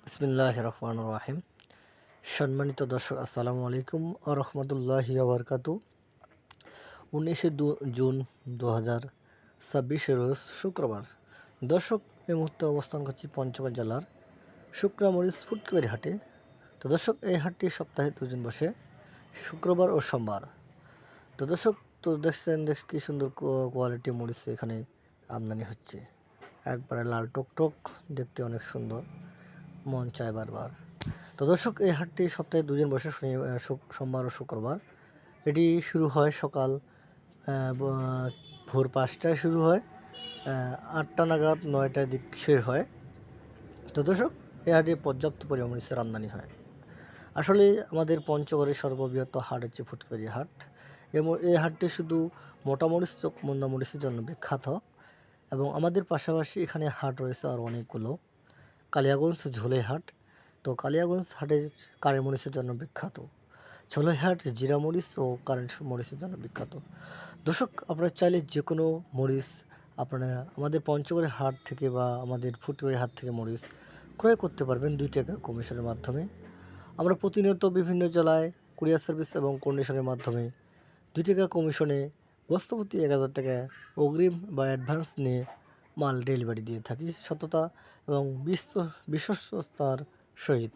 বিসমিল্লাহির রহমানির রহিম। সম্মানিত দর্শক, আসসালামু আলাইকুম ওয়া রাহমাতুল্লাহি ওয়া বারাকাতুহু। 19 জুন 2026 রোজ শুক্রবার। দর্শক, এই মুহূর্তে অবস্থান করছি পঞ্চগড় জেলার শুকনামরিচ ফুটকিবাড়ি হাটে। তো দর্শক, এই হাটটি সপ্তাহে 2 দিন বসে, শুক্রবার ও সোমবার। তো দর্শক, দেখছেন কি সুন্দর কোয়ালিটি মরিচ এখানে আমদানি হচ্ছে। একবারে লাল টকটক, দেখতে অনেক সুন্দর, মন চায় বারবার। তো দর্শক, এই হাটটি সপ্তাহে 2 দিন বসে, সোমবার ও শুক্রবার। এটি শুরু হয় সকাল ভোর 5টায় শুরু হয়, 8টা নাগাদ 9টার দিক শেষ হয়। তো দর্শক, এই হাটে পর্যাপ্ত পরিমাণ মরিচের আমদানি হয়। আসলে আমাদের পঞ্চগড়ের সর্ববৃহৎ হাট হচ্ছে ফুটকিবাড়ি হাট, এবং এই হাটটি শুধু মোটামরিচ চোখমন্দা মরিচের জন্য বিখ্যাত। এবং আমাদের পাশাপাশি এখানে হাট রয়েছে আর অনেকগুলো। কালিয়াগঞ্জ ঝোলে হাট। তো কালিয়াগঞ্জ হাটের কারেন্ট মরিচের জন্য বিখ্যাত। ঝোলাইহাট জিরা মরিচ ও কারেন্ট মরিচের জন্য বিখ্যাত। দর্শক, আপনারা চাইলে যে কোনো মরিচ আপনারা আমাদের পঞ্চগড়ের হাট থেকে বা আমাদের ফুটকিবাড়ির হাট থেকে মরিচ ক্রয় করতে পারবেন 2 টাকা কমিশনের মাধ্যমে। আমরা প্রতিনিয়ত বিভিন্ন জেলায় কুরিয়ার সার্ভিস এবং কন্ডিশনের মাধ্যমে 2 টাকা কমিশনে বস্তাপ্রতি 1000 টাকা অগ্রিম বা অ্যাডভান্স নিয়ে মাল ডেলিভারি দিয়ে থাকি, সততা এবং বিশ্বস্ততার সহিত।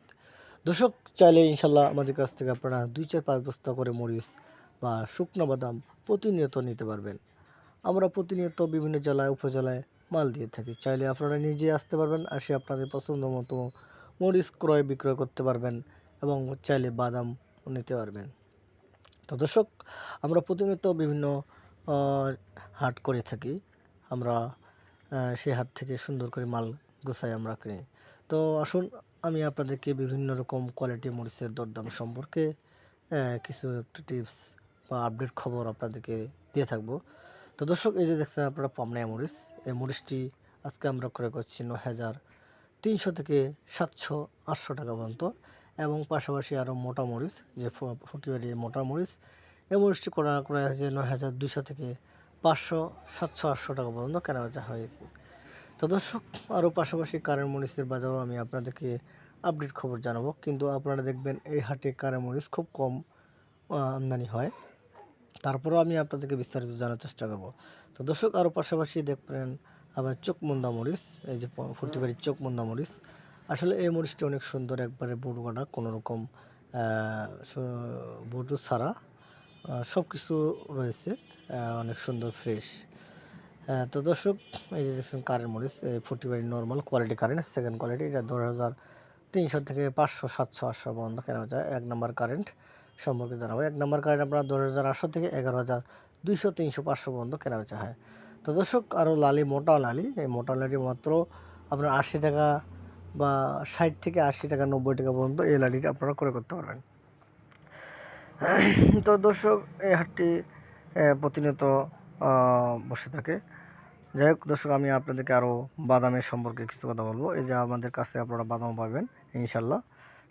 দর্শক, চাইলে ইনশাল্লাহ আমাদের কাছ থেকে আপনারা 2-4-5 বস্তা করে মরিচ বা শুকনো বাদাম প্রতিনিয়ত নিতে পারবেন। আমরা প্রতিনিয়ত বিভিন্ন জেলায় উপজেলায় মাল দিয়ে থাকি। চাইলে আপনারা নিজে আসতে পারবেন, এসে আপনাদের পছন্দ মতো মরিচ ক্রয় বিক্রয় করতে পারবেন এবং চাইলে বাদাম নিতে পারবেন। তো দর্শক, আমরা প্রতিনিয়ত বিভিন্ন হাট করে থাকি। আমরা সেই হাট থেকে সুন্দর করে মাল গোছাই আমরা কিনি। তো আসুন, আমি আপনাদেরকে বিভিন্ন রকম কোয়ালিটি মরিচের দরদাম সম্পর্কে কিছু একটু টিপস বা আপডেট খবর আপনাদেরকে দিয়ে থাকবো। তো দর্শক, এই যে দেখছেন আপনারা পামনায়া মরিচ, এই মরিচটি আজকে আমরা ক্রয় করছি 9300 থেকে 700-800 টাকা পর্যন্ত। এবং পাশাপাশি আরও মোটা মরিচ, যে ফুটকিবাড়ির মোটা মরিচ, এই মরিচটি ক্রয় হয়েছে 9200 থেকে 500, 700, 800 টাকা পর্যন্ত কেনাবেচা হয়েছে। তো দর্শক, আরও পাশাপাশি কারেন্ট মরিচের বাজারও আমি আপনাদেরকে আপডেট খবর জানাবো। কিন্তু আপনারা দেখবেন এই হাটে কারেন্ট মরিচ খুব কম আমদানি হয়, তারপরেও আমি আপনাদেরকে বিস্তারিত জানার চেষ্টা করব। তো দর্শক, আরও পাশাপাশি দেখবেন আবার চোখমন্দা মরিচ, এই যে ফুটকিবাড়ির চোখমন্দা মরিচ। আসলে এই মরিচটি অনেক সুন্দর, একবারে বড় কাটা, কোনো রকম বটু ছাড়া সব কিছু রয়েছে, অনেক সুন্দর ফ্রেশ। তো দর্শক, এই যে দেখছেন কারেন্ট মরিচ, এই ফুটকিবাড়ির normal quality current, second quality, এটা 2300 থেকে 500, 700, 800 পর্যন্ত কেনা যায়। 1 নম্বর কারেন্ট সম্পর্কে জানাবো। 1 নম্বর কারেন্ট আপনার 10800 থেকে 11200, 300, 500 পর্যন্ত কেনা বেচা হয়। তো দর্শক, আরও লালি, মোটা লালি, এই মোটা লালি মাত্র আপনার 80 টাকা বা 60 থেকে 80 টাকা, 90 টাকা পর্যন্ত এই লালিটা আপনারা ক্রয় করতে পারবেন। তো দর্শক, এই হাটটি প্রতিনিয়ত বসে থাকে। যাই হোক দর্শক, আমি আপনাদেরকে আরও বাদামের সম্পর্কে কিছু কথা বলবো। এই যে আমাদের কাছে আপনারা বাদাম পাবেন ইনশাল্লাহ।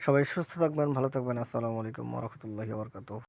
সবাই সুস্থ থাকবেন, ভালো থাকবেন। আসসালামু আলাইকুম ওয়া রাহমাতুল্লাহি ওয়া বারাকাতুহু।